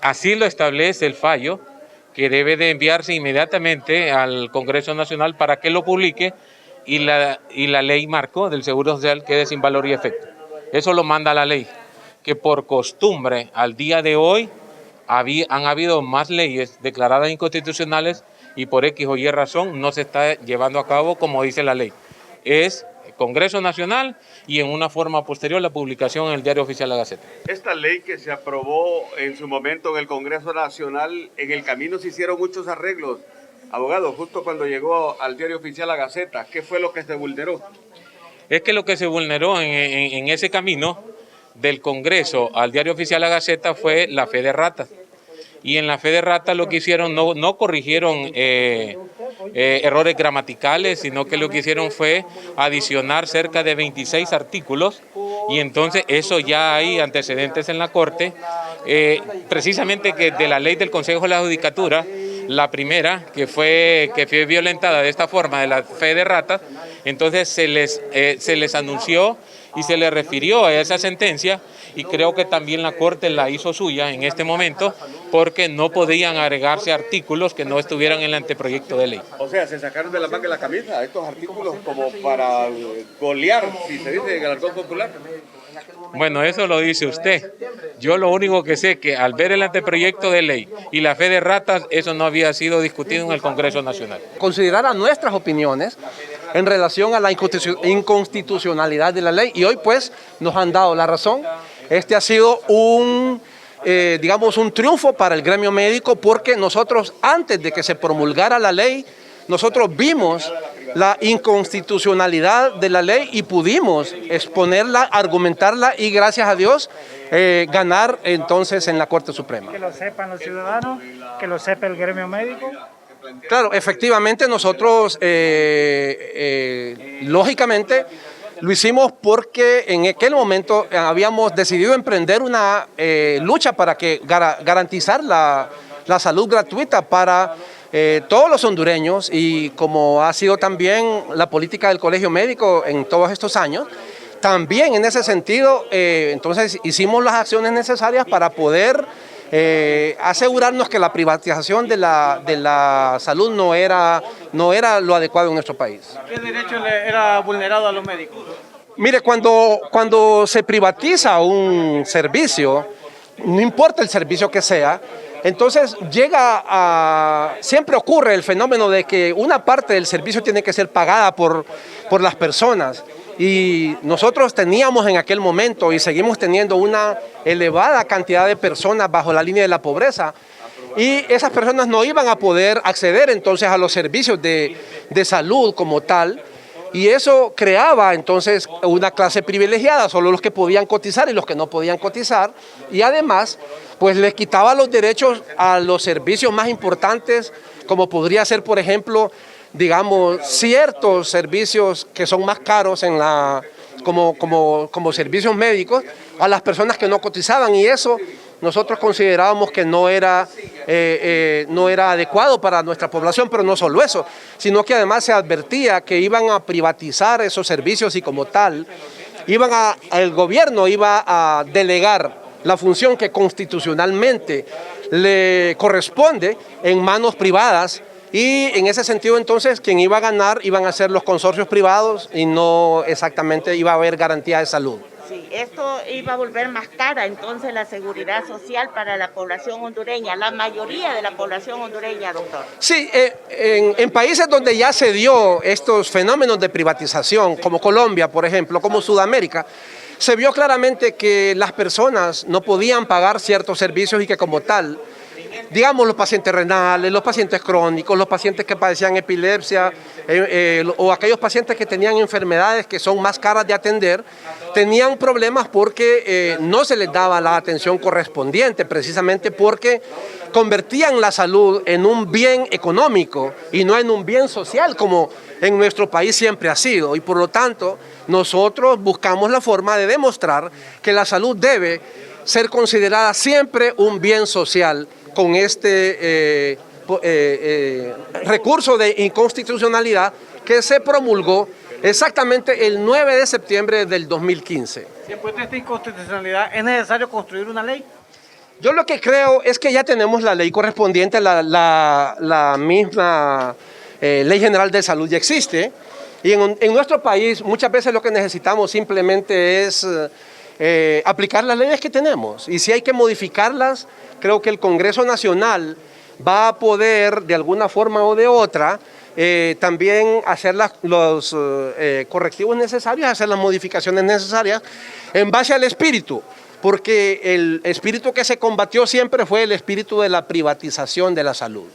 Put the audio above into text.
Así lo establece el fallo, que debe de enviarse inmediatamente al Congreso Nacional para que lo publique y la ley marco del Seguro Social quede sin valor y efecto. Eso lo manda la ley, que por costumbre al día de hoy han habido más leyes declaradas inconstitucionales y por X o Y razón no se está llevando a cabo como dice la ley. Es Congreso Nacional y en una forma posterior la publicación en el Diario Oficial de la Gaceta. Esta ley que se aprobó en su momento en el Congreso Nacional, en el camino se hicieron muchos arreglos. Abogado, justo cuando llegó al Diario Oficial La Gaceta, ¿qué fue lo que se vulneró? Es que lo que se vulneró en ese camino del Congreso al Diario Oficial La Gaceta fue la fe de rata. Y en la fe de rata lo que hicieron, no corrigieron errores gramaticales, sino que lo que hicieron fue adicionar cerca de 26 artículos y entonces eso ya hay antecedentes en la Corte, precisamente que de la ley del Consejo de la Judicatura, la primera que fue violentada de esta forma de la fe de rata, entonces se les anunció y se les refirió a esa sentencia y creo que también la Corte la hizo suya en este momento porque no podían agregarse artículos que no estuvieran en el anteproyecto de ley. O sea, se sacaron de la manga de la camisa estos artículos como para golear, si se dice en el argot popular. Bueno, eso lo dice usted. Yo lo único que sé es que al ver el anteproyecto de ley y la fe de ratas, eso no había sido discutido en el Congreso Nacional. Considerar a nuestras opiniones en relación a la inconstitucionalidad de la ley y hoy pues nos han dado la razón. Este ha sido un triunfo para el gremio médico porque nosotros antes de que se promulgara la ley, nosotros vimos la inconstitucionalidad de la ley y pudimos exponerla, argumentarla y gracias a Dios ganar entonces en la Corte Suprema. Que lo sepan los ciudadanos, que lo sepa el gremio médico. Claro, efectivamente nosotros lógicamente lo hicimos porque en aquel momento habíamos decidido emprender una lucha para que garantizar la salud gratuita para todos los hondureños y como ha sido también la política del Colegio Médico en todos estos años, también en ese sentido entonces hicimos las acciones necesarias para poder asegurarnos que la privatización de la salud no era lo adecuado en nuestro país. ¿Qué derecho le era vulnerado a los médicos? Mire, cuando se privatiza un servicio, no importa el servicio que sea, entonces siempre ocurre el fenómeno de que una parte del servicio tiene que ser pagada por las personas. Y nosotros teníamos en aquel momento y seguimos teniendo una elevada cantidad de personas bajo la línea de la pobreza y esas personas no iban a poder acceder entonces a los servicios de salud como tal y eso creaba entonces una clase privilegiada, solo los que podían cotizar y los que no podían cotizar y además pues les quitaba los derechos a los servicios más importantes como podría ser por ejemplo ciertos servicios que son más caros como servicios médicos a las personas que no cotizaban y eso nosotros considerábamos que no era adecuado para nuestra población, pero no solo eso, sino que además se advertía que iban a privatizar esos servicios y como tal, el gobierno iba a delegar la función que constitucionalmente le corresponde en manos privadas. Y en ese sentido entonces quien iba a ganar iban a ser los consorcios privados y no exactamente iba a haber garantía de salud. Sí, esto iba a volver más cara entonces la seguridad social para la población hondureña, la mayoría de la población hondureña, doctor. Sí, en países donde ya se dio estos fenómenos de privatización, como Colombia por ejemplo, como Sudamérica, se vio claramente que las personas no podían pagar ciertos servicios y que como tal, los pacientes renales, los pacientes crónicos, los pacientes que padecían epilepsia o aquellos pacientes que tenían enfermedades que son más caras de atender, tenían problemas porque no se les daba la atención correspondiente, precisamente porque convertían la salud en un bien económico y no en un bien social como en nuestro país siempre ha sido. Y por lo tanto, nosotros buscamos la forma de demostrar que la salud debe ser considerada siempre un bien social con este recurso de inconstitucionalidad que se promulgó exactamente el 9 de septiembre del 2015. Después de esta inconstitucionalidad, ¿es necesario construir una ley? Yo lo que creo es que ya tenemos la ley correspondiente, la misma Ley General de Salud ya existe. Y en nuestro país muchas veces lo que necesitamos simplemente es aplicar las leyes que tenemos. Y si hay que modificarlas, creo que el Congreso Nacional va a poder, de alguna forma o de otra, también hacer los correctivos necesarios, hacer las modificaciones necesarias en base al espíritu. Porque el espíritu que se combatió siempre fue el espíritu de la privatización de la salud.